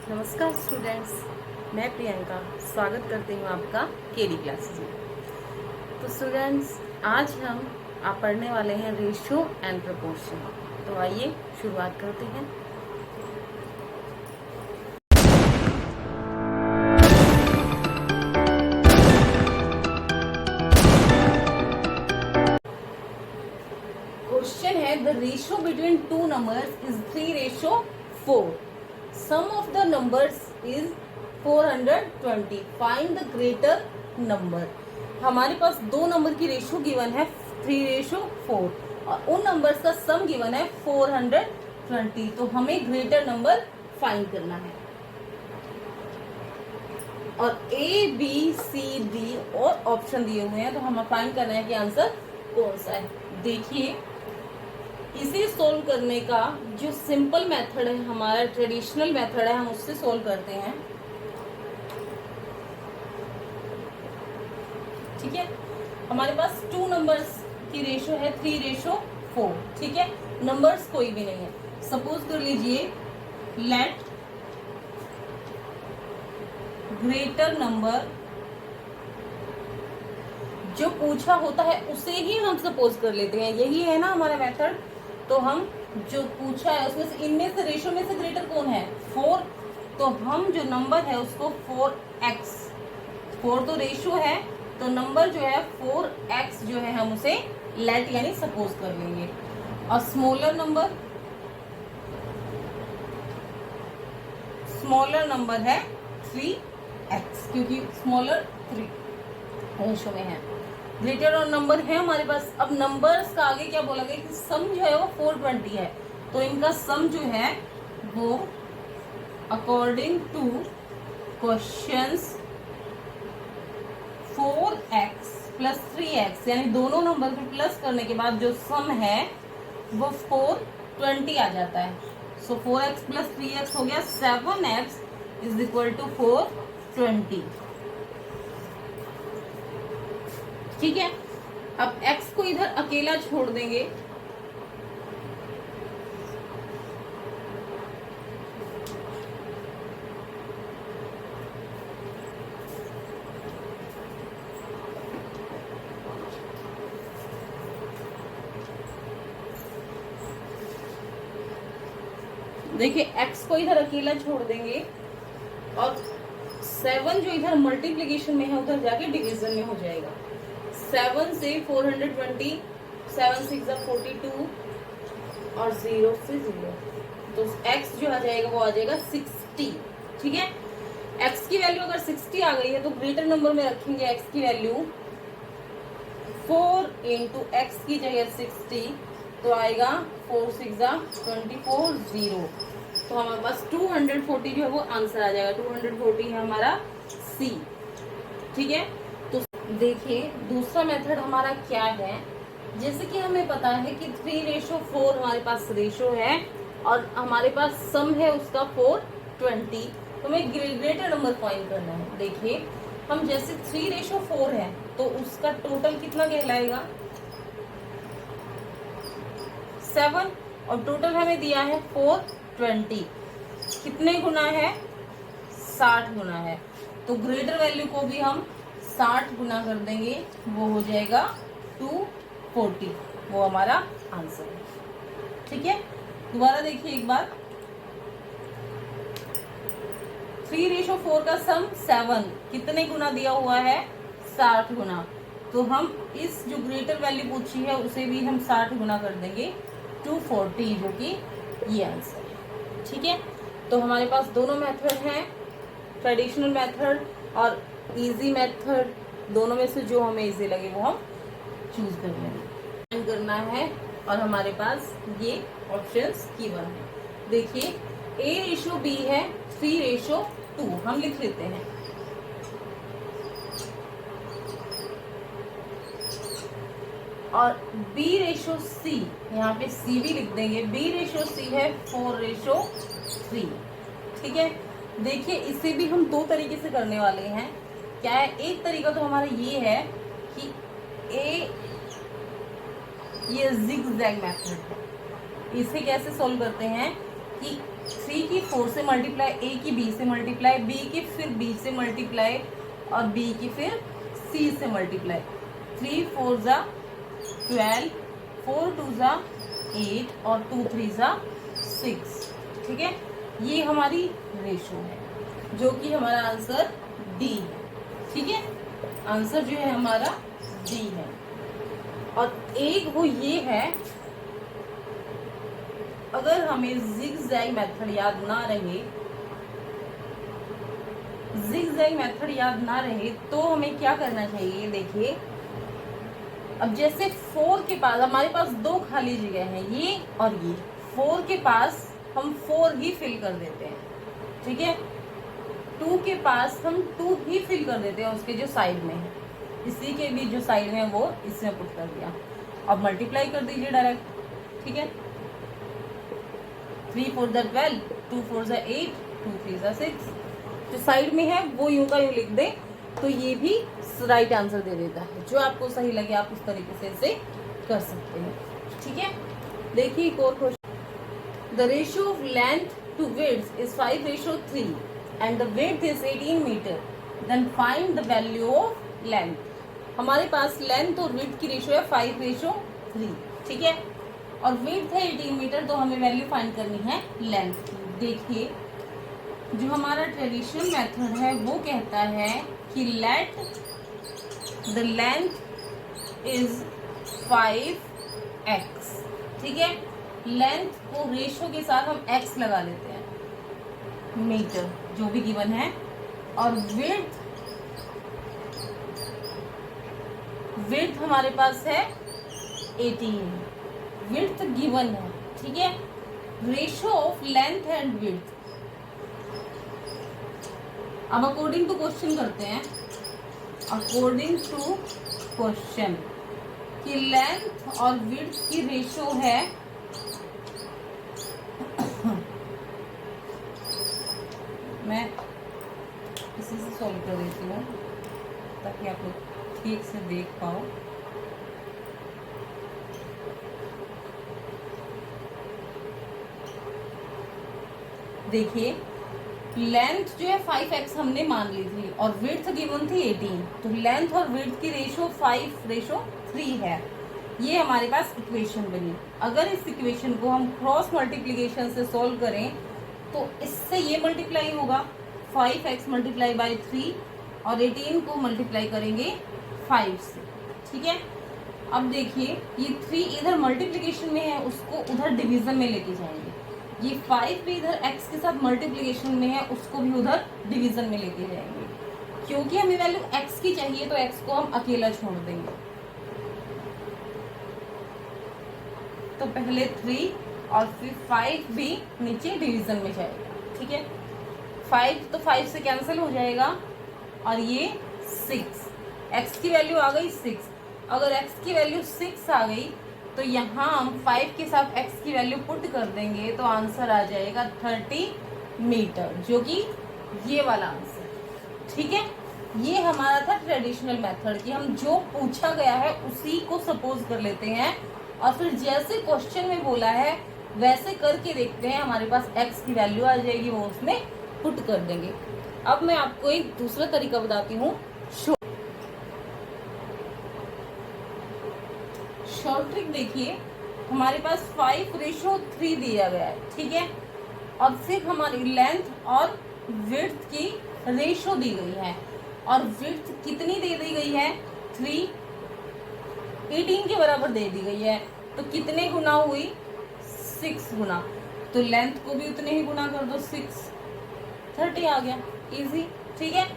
नमस्कार स्टूडेंट्स, मैं प्रियंका स्वागत करती हूँ आपका केडी क्लासेस में। तो स्टूडेंट्स, आज हम पढ़ने वाले हैं रेशियो एंड प्रोपोर्शन। तो आइए शुरुआत करते हैं। क्वेश्चन है the ratio between two numbers is 3:4। Sum of the numbers is 420. Find the greater number. हमारे पास दो नंबर की रेशियो गिवन है 3:4 और उन नंबर्स का सम गिवन है 420। तो हमें ग्रेटर नंबर फाइंड करना है और ए बी सी डी और ऑप्शन दिए हुए हैं। तो हमें फाइंड करना है कि आंसर कौन सा है। देखिए, इसे सोल्व करने का जो सिंपल मेथड है, हमारा ट्रेडिशनल मेथड है, हम उससे सोल्व करते हैं। ठीक है, हमारे पास टू नंबर्स की रेशियो है 3:4। ठीक है, नंबर्स कोई भी नहीं है। सपोज कर लीजिए, लेट ग्रेटर नंबर जो पूछा होता है उसे ही हम सपोज कर लेते हैं। यही है ना हमारा मेथड। तो हम जो पूछा है उसमें से, इनमें से रेशियो में से ग्रेटर कौन है? 4। तो हम जो नंबर है उसको 4x, 4 तो रेशियो है, तो नंबर जो है 4x जो है हम उसे लेट यानी सपोज कर लेंगे। और स्मॉलर नंबर है 3x, क्योंकि स्मॉलर 3 रेशियो में है। ग्रेटर और नंबर है हमारे पास। अब नंबर्स का आगे क्या बोला गया कि सम जो है वो 420 है। तो इनका सम जो है वो according two questions 4x plus 3x, यानी दोनों नंबर को प्लस करने के बाद जो सम है वो 420 आ जाता है। सो 4x प्लस 3x हो गया 7x इज इक्वल टू 420। ठीक है, अब x को इधर अकेला छोड़ देंगे। देखिए, x को इधर अकेला छोड़ देंगे और 7 जो इधर मल्टीप्लिकेशन में है उधर जाके डिवीजन में हो जाएगा। 7 से 420, 7 6 42 और 0 से 0, तो x जो आ जाएगा वो आ जाएगा 60। ठीक है, x की वैल्यू अगर 60 आ गई है तो ग्रेटर नंबर में रखेंगे x की वैल्यू 4 इंटू x की जगह 60, तो आएगा 4 6 24 0। तो हमारे पास 240 जो है वो आंसर आ जाएगा। 240 है हमारा C। ठीक है, तो देखिए दूसरा मेथड हमारा क्या है। जैसे कि हमें पता है कि 3:4 हमारे पास रेशियो है और हमारे पास सम है उसका 420। तो हमें ग्रेटर नंबर फाइंड करना है। देखिए, हम जैसे 3:4 है तो उसका टोटल कितना कहलाएगा? 7, और टोटल हमें दिया है 420। कितने गुना है? 60 गुना है। तो ग्रेटर वैल्यू को भी हम 60 गुना कर देंगे, वो हो जाएगा 240। वो हमारा आंसर है। ठीक है, दोबारा देखिए एक बार। 3:4 का सम 7, कितने गुना दिया हुआ है? 60 गुना। तो हम इस जो ग्रेटर वैल्यू पूछी है उसे भी हम 60 गुना कर देंगे, 240, जो कि ये आंसर है। ठीक है, तो हमारे पास दोनों मेथड हैं, ट्रेडिशनल मेथड और इजी मेथड। दोनों में से जो हमें इजी लगे वो हम चूज कर लेंगे, करना है। और हमारे पास ये ऑप्शंस गिवन है। देखिए, A:B है 3:2, हम लिख लेते हैं। और B:C, यहाँ पे C भी लिख देंगे। B:C है 4:3। ठीक है, देखिए इसे भी हम दो तरीके से करने वाले हैं। क्या है? एक तरीका तो हमारा ये है कि ये जिगजैग मेथड है। इसे कैसे सोल्व करते हैं कि 3 की 4 से मल्टीप्लाई, A की B से मल्टीप्लाई, B की फिर B से मल्टीप्लाई और B की फिर C से मल्टीप्लाई। 3 4 जा 12, 4 2 जा 8 और 2 3 जा 6। ठीक है, ये हमारी रेशो है, जो कि हमारा आंसर डी है। ठीक है, आंसर जो है हमारा डी है। और एक वो ये है, अगर हमें जिगजैग मेथड याद ना रहे, जिगजैग मेथड याद ना रहे तो हमें क्या करना चाहिए। देखिए, अब जैसे 4 के पास हमारे पास 2 खाली जगह है, ये और ये। 4 के पास हम 4 ही फिल कर देते हैं। ठीक है, 2 के पास हम 2 ही फिल कर देते हैं, उसके जो साइड में है, इसी के भी जो साइड में वो इसमें पुट कर दिया। अब मल्टीप्लाई कर दीजिए डायरेक्ट। ठीक है, 3 4 12, 2 4 8, 2 3 6। जो साइड में है वो यूं का यूं लिख दे तो ये भी राइट आंसर दे देता है। जो आपको सही लगे आप उस तरीके से इसे कर सकते हैं। ठीक है, देखिए एक और question. The ratio of length to width is 5:3 and the width is 18 metre, then find the value of length. हमारे पास लेंथ और विड्थ की रेशियो है 5:3। ठीक है, और विड्थ है 18 मीटर, तो हमें वैल्यू फाइंड करनी है लेंथ की। देखिए, जो हमारा ट्रेडिशनल मेथड है वो कहता है कि let the length is 5x। ठीक है, लेंथ को रेशो के साथ हम x लगा लेते हैं, मीटर जो भी गिवन है, और विड्थ हमारे पास है 18, विड्थ गिवन है। ठीक है, ratio of length and width. अब अकॉर्डिंग टू क्वेश्चन करते हैं। अकॉर्डिंग टू क्वेश्चन कि लेंथ और विड्थ की रेशो है मैं इसी से सॉल्व कर देती हूँ ताकि आप लोग ठीक से देख पाओ। देखिए, लेंथ जो है 5x हमने मान ली थी और विड्थ गिवन थी 18, तो लेंथ और विड्थ की रेशो 5:3 है। ये हमारे पास इक्वेशन बनी। अगर इस इक्वेशन को हम क्रॉस मल्टीप्लिकेशन से सॉल्व करें तो इससे ये मल्टीप्लाई होगा 5x मल्टीप्लाई बाई 3 और 18 को मल्टीप्लाई करेंगे 5 से। ठीक है, अब देखिए ये 3 इधर मल्टीप्लिकेशन में है, उसको उधर डिवीजन में लेके जाएंगे। ये 5 भी इधर x के साथ मल्टीप्लिकेशन में है, उसको भी उधर डिवीजन में लेके जाएंगे। क्योंकि हमें वैल्यू x की चाहिए तो x को हम अकेला छोड़ देंगे। तो पहले 3 और फिर 5 भी नीचे डिवीजन में जाएगा। ठीक है, 5 तो 5 से कैंसिल हो जाएगा और ये 6, x की वैल्यू आ गई 6। अगर x की वैल्यू 6 आ गई तो यहाँ हम 5 के साथ x की वैल्यू पुट कर देंगे तो आंसर आ जाएगा 30 मीटर, जो कि ये वाला आंसर। ठीक है, ये हमारा था ट्रेडिशनल मेथड कि हम जो पूछा गया है उसी को सपोज कर लेते हैं और फिर जैसे क्वेश्चन में बोला है वैसे करके देखते हैं, हमारे पास x की वैल्यू आ जाएगी, वो उसमें पुट कर देंगे। अब मैं आपको एक दूसरा तरीका बताती हूँ। शॉर्ट ट्रिक देखिए, हमारे पास 5:3 दिया गया है। ठीक है, और फिर हमारी लेंथ और विड्थ की रेशो दी गई है और विड्थ कितनी दे दी गई है 3, 18 के बराबर दे दी गई है। तो कितने गुना हुई 6 गुना, तो लेंथ को भी उतने ही गुना कर दो 6, 30 आ गया, इजी। ठीक है,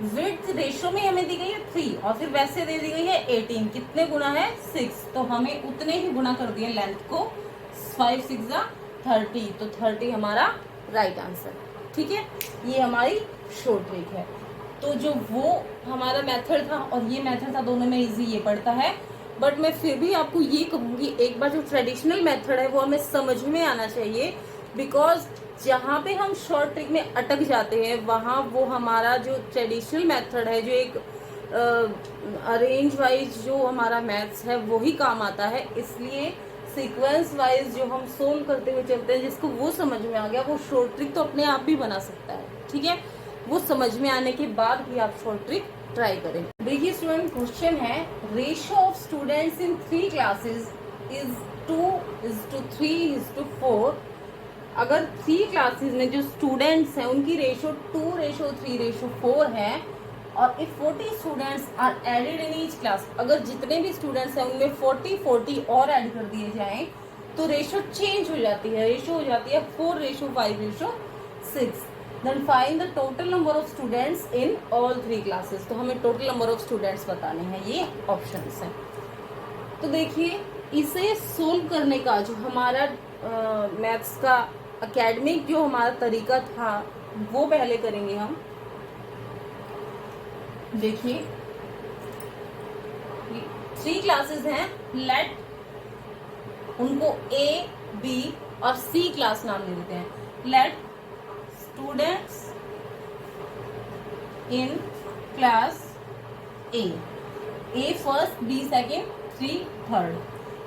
विड्थ रेशो में हमें दी गई है 3 और फिर वैसे दे दी गई है 18, कितने गुना है 6, तो हमें उतने ही गुना कर दिए लेंथ को। 5 6 30, तो 30 हमारा राइट आंसर। ठीक है, ये हमारी शॉर्ट ट्रिक है। तो जो वो हमारा मेथड था और ये मेथड था, दोनों में इजी ये पड़ता है। बट मैं फिर भी आपको ये कहूंगी, एक बार जो ट्रेडिशनल मेथड है वो हमें समझ में आना चाहिए, बिकॉज जहाँ पे हम शॉर्ट ट्रिक में अटक जाते हैं वहाँ वो हमारा जो ट्रेडिशनल मेथड है, जो एक अरेंज वाइज जो हमारा मैथ्स है, वही काम आता है। इसलिए सीक्वेंस वाइज जो हम सोल्व करते हुए चलते हैं, जिसको वो समझ में आ गया वो शॉर्ट ट्रिक तो अपने आप भी बना सकता है, ठीक है। वो समझ में आने के बाद भी आप शॉर्ट ट्रिक ट्राई करें। देखिए स्टूडेंट, क्वेश्चन है ratio of students in 3 classes is 2:3:4। अगर 3 क्लासेस में जो स्टूडेंट्स हैं उनकी रेशियो 2:3:4 है, और if 40 students are added in each class, अगर जितने भी स्टूडेंट्स हैं उनमें 40 और ऐड कर दिए जाएं तो रेशियो चेंज हो जाती है, रेशियो हो जाती है 4:5:6। Then find the total number of students in all 3 classes. तो हमें टोटल नंबर ऑफ स्टूडेंट्स बताने हैं, ये ऑप्शंस हैं। तो देखिए, इसे सोल्व करने का जो हमारा मैथ्स का एकेडमिक जो हमारा तरीका था वो पहले करेंगे हम। देखिए 3 क्लासेस हैं, लेट उनको A, B और C क्लास नाम दे देते हैं। Let students in class A first, B second, 3 third.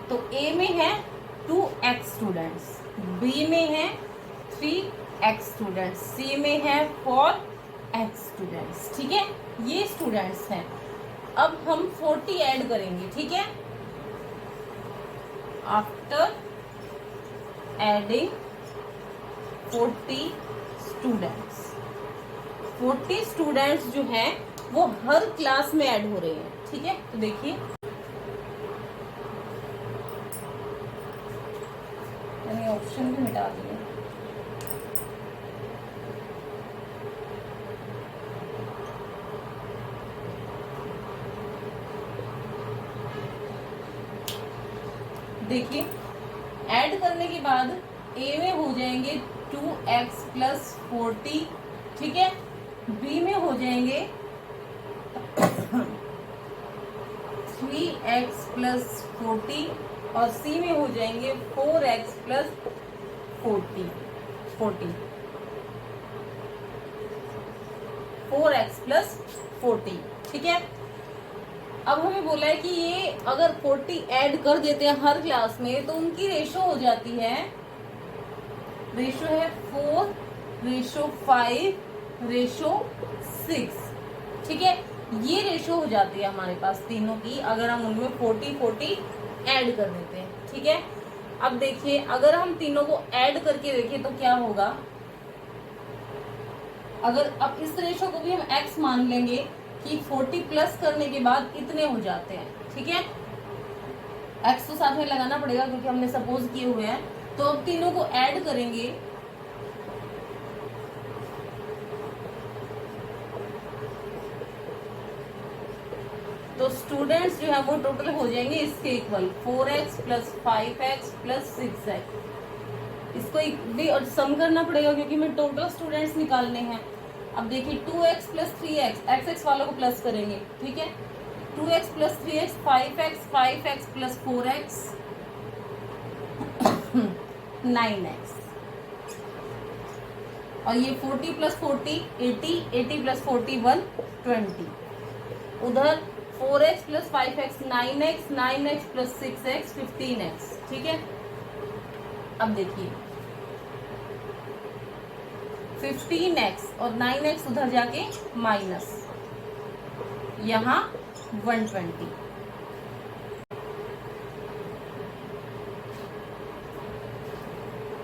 तो A में है 2x स्टूडेंट्स, B में है 3x स्टूडेंट्स, C में है 4x स्टूडेंट्स, ठीक है। ये स्टूडेंट्स हैं। अब हम 40 ऐड करेंगे, ठीक है। आफ्टर एडिंग 40 स्टूडेंट्स जो हैं वो हर क्लास में ऐड हो रहे हैं, ठीक है। तो देखिए, मैंने ऑप्शन भी मिटा दिए। देखिए, ऐड करने के बाद A में हो जाएंगे 2x + 40, ठीक है। B में हो जाएंगे 3x + 40 और C में हो जाएंगे 4x + 40 4x + 40, ठीक है। अब हमें बोला है कि ये अगर 40 ऐड कर देते हैं हर क्लास में तो उनकी रेशो हो जाती है, रेशो है 4:5:6, ठीक है। ये रेशो हो जाती है हमारे पास तीनों की, अगर हम उनमें 40 ऐड कर देते हैं, ठीक है। अब देखिए, अगर हम तीनों को ऐड करके देखें तो क्या होगा। अगर अब इस रेशो को भी हम x मान लेंगे कि 40 प्लस करने के बाद इतने हो जाते हैं, ठीक है। x तो साथ में लगाना पड़ेगा क्योंकि हमने सपोज किए हुए हैं। तो अब तीनों को ऐड करेंगे तो स्टूडेंट्स जो है वो टोटल हो जाएंगे इसके इक्वल 4x + 5x + 6x। इसको भी और सम करना पड़ेगा क्योंकि हमें टोटल स्टूडेंट्स निकालने हैं। अब देखिए 2x + 3x, x वालों को प्लस करेंगे, ठीक है। 2x + 3x 5x + 4x 9x, और ये 40 + 40 80 + 40 120। उधर 4x + 5x 9x + 6x 15x, ठीक है। अब देखिए 15x और 9x उधर जाके माइनस, यहाँ 120।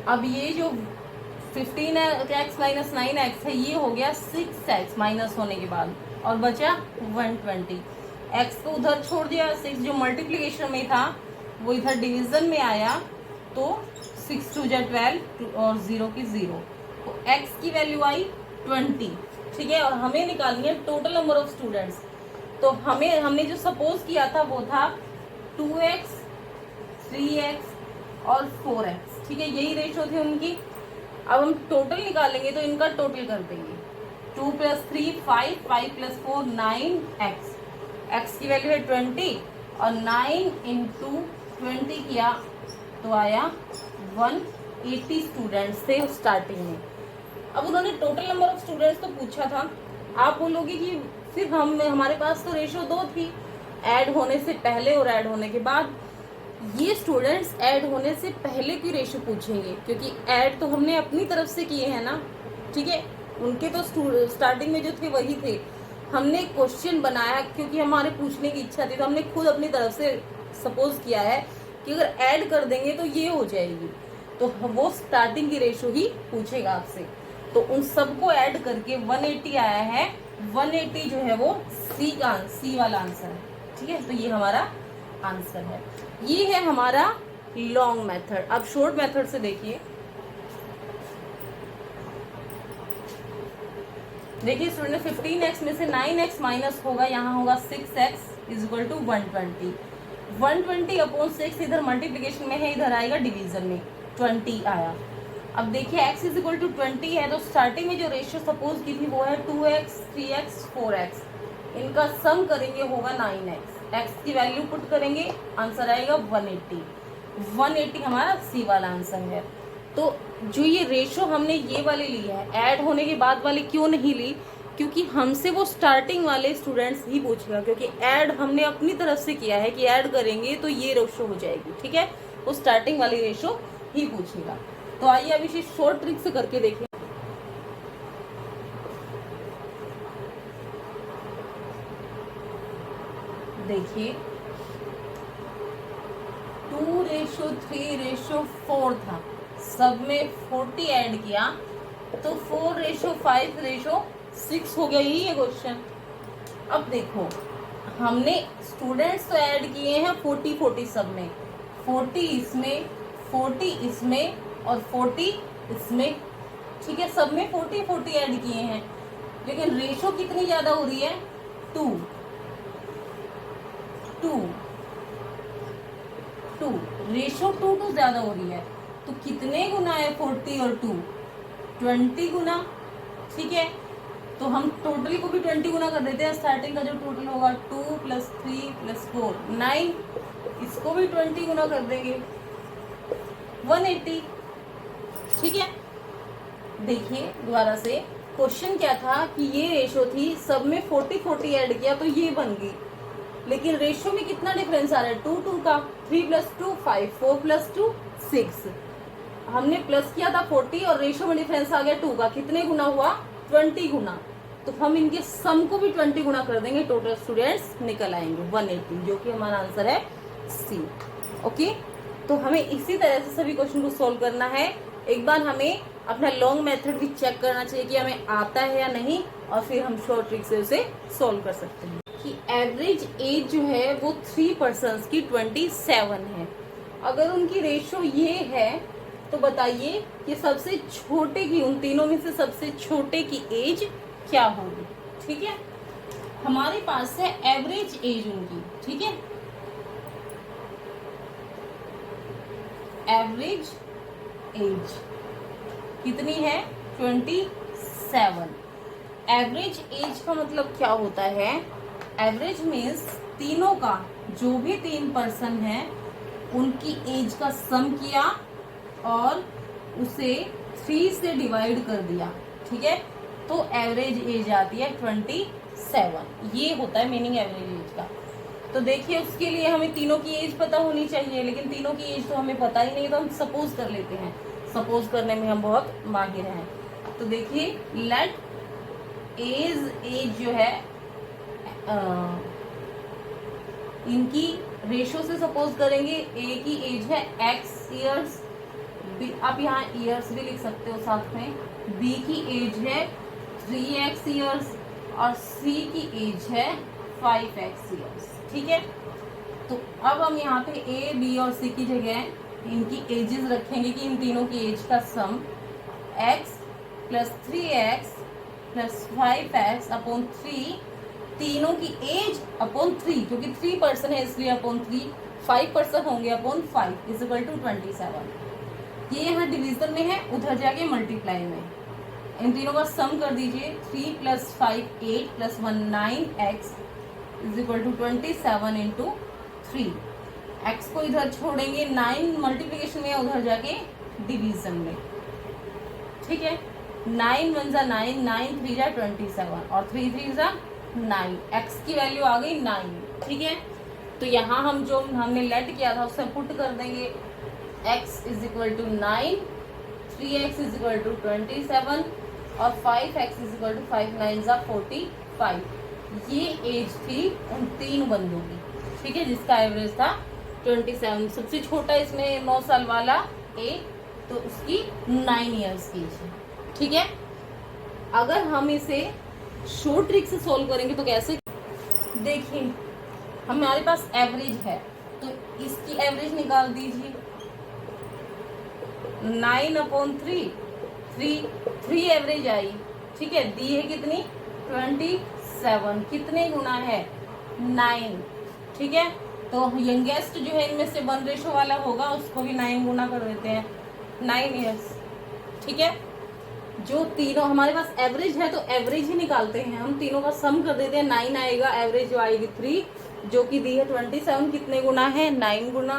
अब ये जो 15x - 9x है ये हो गया 6x माइनस होने के बाद, और बचा 120। x को उधर छोड़ दिया, 6 जो मल्टीप्लिकेशन में था वो इधर डिवीजन में आया, तो 6 2 = 12 और 0 की 0, तो x की वैल्यू आई 20, ठीक है। और हमें निकालनी है टोटल नंबर ऑफ स्टूडेंट्स। तो हमने जो सपोज किया था वो था 2x 3x और 4x, ठीक है। यही रेशो थी उनकी। अब हम टोटल निकालेंगे तो इनका टोटल कर देंगे। 2 + 3 5 5 + 4 9x, x की वैल्यू है 20 और 9 × 20 किया तो आया 180 स्टूडेंट्स थे स्टार्टिंग में। अब उन्होंने टोटल नंबर ऑफ स्टूडेंट्स तो पूछा था। आप बोलोगे कि सिर्फ हमारे पास तो रेशो 2 थी, ऐड होने से पहले और ऐड होने के बाद। ये स्टूडेंट्स ऐड होने से पहले की रेशो पूछेंगे, क्योंकि ऐड तो हमने अपनी तरफ से किए हैं ना, ठीक है। उनके तो स्टार्टिंग में जो थे वही थे, हमने क्वेश्चन बनाया क्योंकि हमारे पूछने की इच्छा थी, तो हमने खुद अपनी तरफ से सपोज किया है कि अगर ऐड कर देंगे तो ये हो जाएगी, तो वो स्टार्टिंग की रेशो ही पूछेगा आपसे। तो उन सबको ऐड करके 180 आया है। 180 जो है वो सी वाला आंसर है, ठीक है। तो ये हमारा आंसर है। ये है हमारा लॉन्ग मेथड। अब शॉर्ट मेथड से देखिए स्टूडेंट, 15x में से 9x माइनस होगा, यहाँ होगा 6x is equal to 120। 120 upon 6 इधर मल्टीप्लीकेशन में है, इधर आएगा डिवीजन में, 20 आया। अब देखिए x इज इक्वल टू 20 है, तो स्टार्टिंग में जो रेशियो सपोज की थी वो है 2x, 3x, 4x। इनका सम करेंगे होगा 9x। x की वैल्यू पुट करेंगे, आंसर आएगा 180। 180 हमारा सी वाला आंसर है। तो जो ये रेशो हमने ये वाली ली है, ऐड होने के बाद वाली क्यों नहीं ली? क्योंकि हमसे वो स्टार्टिंग वाले स्टूडेंट्स ही पूछेगा, क्योंकि ऐड हमने अपनी तरफ से किया है कि ऐड करेंगे तो ये रेशो हो जाएगी, ठीक है। वो स्टार्टिंग वाली रेशो ही पूछेगा। तो आइए अब इसे शॉर्ट ट्रिक से करके देखें। देखिए 2:3:4 था, सब में 40 ऐड किया तो 4:5:6 हो गया। यही है क्वेश्चन। अब देखो हमने स्टूडेंट्स तो ऐड किए हैं 40 सब में, 40 इसमें, 40 इसमें और 40 इसमें, ठीक है। सब में 40 ऐड किए हैं, लेकिन रेशो कितनी ज्यादा हो रही है? 2 रेशो 2 ज्यादा हो रही है। तो कितने गुना है 40 और 2? 20 गुना, ठीक है। तो हम टोटल को भी 20 गुना कर देते हैं। स्टार्टिंग का जो टोटल होगा 2 + 3 + 4 9, इसको भी 20 गुना कर देंगे, 180, ठीक है। देखिए दोबारा से, क्वेश्चन क्या था कि ये रेशो थी, सब में 40 ऐड किया तो ये बन गई, लेकिन रेशो में कितना डिफरेंस आ रहा है? 2 का। 3 + 2 5, 4 + 2 6। हमने प्लस किया था 40 और रेशो में डिफरेंस आ गया 2 का। कितने गुना हुआ? 20 गुना। तो हम इनके सम को भी 20 गुना कर देंगे, टोटल स्टूडेंट्स निकल आएंगे 180, जो कि हमारा आंसर है सी। ओके, तो हमें इसी तरह से सभी क्वेश्चन को सोल्व करना है। एक बार हमें अपना लॉन्ग मेथड भी चेक करना चाहिए कि हमें आता है या नहीं, और फिर हम शॉर्ट ट्रिक से उसे सोल्व कर सकते हैं। कि एवरेज एज जो है वो 3 पर्सन्स की 27 है। अगर उनकी रेशो ये है तो बताइए कि सबसे छोटे की, उन तीनों में से सबसे छोटे की एज क्या होगी, ठीक है। हमारे पास है एवरेज एज उनकी, ठीक है। एवरेज एज कितनी है? 27। एवरेज एज का मतलब क्या होता है? एवरेज मीन्स तीनों का, जो भी 3 पर्सन है उनकी एज का सम किया और उसे 3 से डिवाइड कर दिया, ठीक है। तो एवरेज एज आती है 27। ये होता है मीनिंग एवरेज एज का। तो देखिए उसके लिए हमें तीनों की एज पता होनी चाहिए, लेकिन तीनों की एज तो हमें पता ही नहीं, तो हम सपोज कर लेते हैं। सपोज करने में हम बहुत माहिर हैं। तो देखिए लेट एज जो है इनकी रेशो से सपोज करेंगे। ए की एज है x ईयर्स, आप यहाँ ईयर्स भी लिख सकते हो साथ में। बी की एज है 3x ईयर्स और सी की एज है 5x ईयर्स, ठीक है। तो अब हम यहाँ पे ए, बी और सी की जगह इनकी एजेस रखेंगे कि इन तीनों की एज का सम x + 3x + 5x अपॉन 3, तीनों की एज अपॉन 3, क्योंकि 3 पर्सन है इसलिए अपॉन 3, 5 पर्सन होंगे अपॉन 5 इज इक्वल टू 27। ये यहाँ डिवीजन में है, उधर जाके मल्टीप्लाई में। इन तीनों का सम कर दीजिए। 3 + 5 8 + 1 9x is equal to 27 into 3। x को इधर छोड़ेंगे, 9 मल्टीप्लीकेशन में, उधर जाके डिवीजन में, ठीक है। 9 1 = 9, 9 3 = 27 और 3 3 = 9। x की वैल्यू आ गई 9, ठीक है। तो यहाँ हम जो हमने लेट किया था उससे पुट कर देंगे x is equal to 9, 3x is equal to 27 और 5x इज इक्वल टू 5 9 जा 45। ये एज थी उन 3 बंदों की, ठीक है, जिसका एवरेज था 27। सबसे छोटा इसमें 9 साल वाला ए, तो उसकी 9 ईयर्स की एज है, ठीक है। अगर हम इसे शॉर्ट ट्रिक से सोल्व करेंगे तो कैसे, देखिए हमारे पास एवरेज है तो इसकी एवरेज निकाल दीजिए। 9/3, 3 एवरेज आई, ठीक है, दी है कितनी 27, कितने गुना है 9, ठीक है। तो यंगेस्ट जो है इनमें से 1 रेशो वाला होगा उसको भी 9 गुना कर देते हैं, 9 ईयर्स, ठीक है। जो तीनों हमारे पास एवरेज है तो एवरेज ही निकालते हैं हम, तीनों का सम कर देते हैं, 9 आएगा, एवरेज जो आएगी 3, जो कि दी है 27, कितने गुना है 9 गुना